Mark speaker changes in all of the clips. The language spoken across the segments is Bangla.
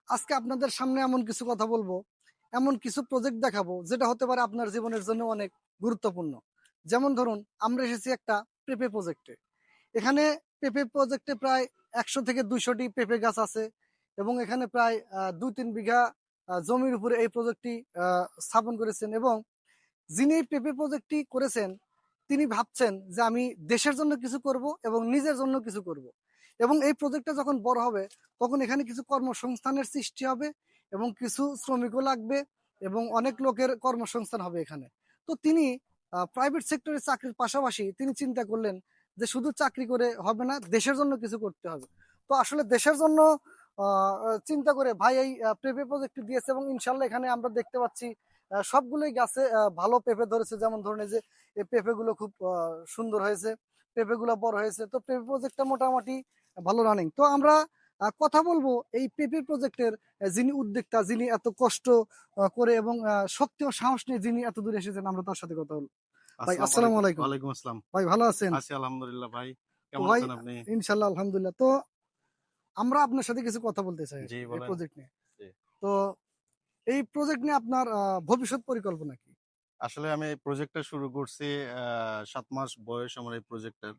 Speaker 1: আজকে আপনাদের সামনে এমন কিছু কথা বলবো, এমন কিছু প্রজেক্ট দেখাবো যেটা হতে পারে আপনার জীবনের জন্য অনেক গুরুত্বপূর্ণ। যেমন ধরুন, আমরা এসেছি একটা পেঁপে প্রজেক্টে। এখানে পেঁপে প্রজেক্টে প্রায় 100 থেকে 200টি পেঁপে গাছ আছে এবং এখানে প্রায় 2-3 বিঘা জমির উপরে এই প্রজেক্টটি স্থাপন করেছেন। এবং যিনি এই পেঁপে প্রজেক্টটি করেছেন তিনি ভাবছেন যে আমি দেশের জন্য কিছু করব এবং নিজের জন্য কিছু করব। এবং এই প্রজেক্টটা যখন বড় হবে তখন এখানে কিছু কর্মসংস্থানের সৃষ্টি হবে এবং কিছু শ্রমিকও লাগবে এবং অনেক লোকের কর্মসংস্থান হবে এখানে। তো তিনি প্রাইভেট সেক্টরে চাকরির পাশাপাশি তিনি চিন্তা করলেন যে শুধু চাকরি করে হবে না, দেশের জন্য কিছু করতে হবে। তো আসলে দেশের জন্য চিন্তা করে ভাই এই পেঁপে প্রজেক্টটি দিয়েছে এবং ইনশাল্লাহ এখানে আমরা দেখতে পাচ্ছি সবগুলোই গাছে ভালো পেঁপে ধরেছে। যেমন ধরুন এই যে এই পেঁপে গুলো খুব সুন্দর হয়েছে, পেঁপে গুলো বড় হয়েছে। তো পেঁপে প্রজেক্টটা মোটামুটি ভালো রানিং। তো আমরা কথা বলবো এই পেঁপে প্রজেক্টের যিনি উদ্যোক্তা, যিনি এত কষ্ট করে এবং শক্তি ও সাহস নিয়ে যিনি এত দূরে এসেছেন, আমরা তার সাথে কথা বলবো। ভাই
Speaker 2: আসসালামু
Speaker 1: আসসালামু
Speaker 2: আলাইকুম।
Speaker 1: আলাইকুম।
Speaker 2: ওয়ালাইকুম আসসালাম।
Speaker 1: ভাই ভালো আছেন?
Speaker 2: আছি আলহামদুলিল্লাহ ভাই।
Speaker 1: তো
Speaker 2: কেমন
Speaker 1: ভাই
Speaker 2: আছেন আপনি?
Speaker 1: ইনশাল্লাহ আলহামদুলিল্লাহ। তো আমরা আপনার সাথে কিছু কথা বলতে চাই আর
Speaker 2: জি
Speaker 1: কি এই
Speaker 2: বলেন।
Speaker 1: প্রজেক্ট নিয়ে।
Speaker 2: জি।
Speaker 1: তো এই প্রজেক্ট নিয়ে আপনার ভবিষ্যৎ পরিকল্পনা কি?
Speaker 2: আসলে আমি এই প্রজেক্টটা শুরু করছি ৭ মাস বয়স আমার এই প্রজেক্টের।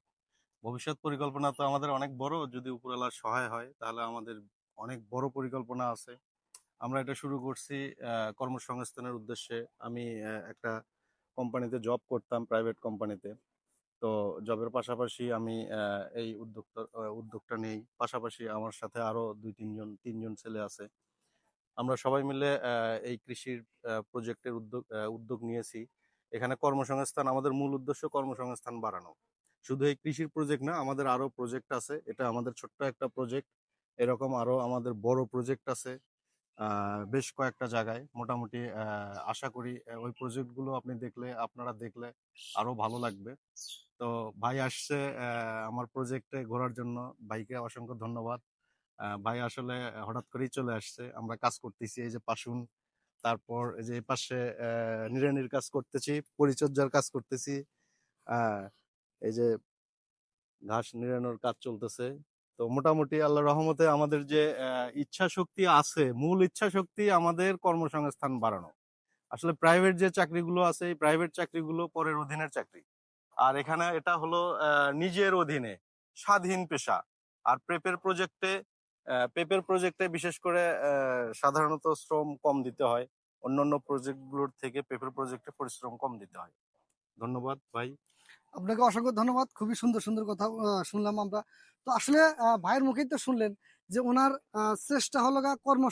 Speaker 2: ভবিষ্যৎ পরিকল্পনা তো আমাদের অনেক বড়। যদি উপরওয়ালার সহায় হয় তাহলে আমাদের অনেক বড় পরিকল্পনা আছে। আমরা এটা শুরু করছি কর্মসংস্থানের উদ্দেশ্যে। আমি একটা কোম্পানিতে জব করতাম, প্রাইভেট কোম্পানিতে। তো জবের পাশাপাশি আমি এই উদ্যোগটা নেই। পাশাপাশি আমার সাথে আরো ২-৩ জন ৩ জন ছেলে আছে। আমরা সবাই মিলে এই কৃষির প্রজেক্টের উদ্যোগ নিয়েছি। এখানে কর্মসংস্থান আমাদের মূল উদ্দেশ্য কর্মসংস্থান বাড়ানো। শুধু এই কৃষির প্রজেক্ট না, আমাদের আরো প্রজেক্ট আছে। এটা আমাদের ছোট্ট একটা প্রজেক্ট। এরকম আরো আমাদের বড় প্রজেক্ট আছে বেশ কয়েকটা জায়গায়। মোটামুটি আশা করি ওই প্রজেক্টগুলো আপনারা দেখলে আরো ভালো লাগবে। তো ভাই আসছে আমার প্রজেক্টে ঘোরার জন্য। ভাইকে অসংখ্য ধন্যবাদ। ভাই আসলে হঠাৎ করেই চলে আসছে। আমরা কাজ করতেছি এই যে পাশুন, তারপর এই যে এপাশে নিড়ানির কাজ করতেছি, পরিচর্যার কাজ করতেছি। আ এই যে ঘাস নিড়ানোর কাজ চলতেছে। তো মোটামুটি আল্লাহর রহমতে আমাদের যে ইচ্ছাশক্তি আছে, মূল ইচ্ছাশক্তি আমাদের কর্মসংস্থান বাড়ানো। আসলে প্রাইভেট যে চাকরিগুলো আছে, এই প্রাইভেট চাকরিগুলো পরের অধীনের চাকরি। আর এখানে এটা হলো নিজের অধীনে স্বাধীন পেশা। আর পেপের প্রজেক্টে বিশেষ করে সাধারণত শ্রম কম দিতে হয়। অন্যান্য প্রজেক্টগুলোর থেকে পেপের প্রজেক্টে পরিশ্রম কম দিতে হয়। ধন্যবাদ ভাই।
Speaker 1: আপনাকে অসংখ্য ধন্যবাদ। খুবই সুন্দর সুন্দর কথা শুনলাম আমরা। তো আসলে ভাইয়ের মুখেই তো শুনলেন যে ওনার চেষ্টা হলো কর্ম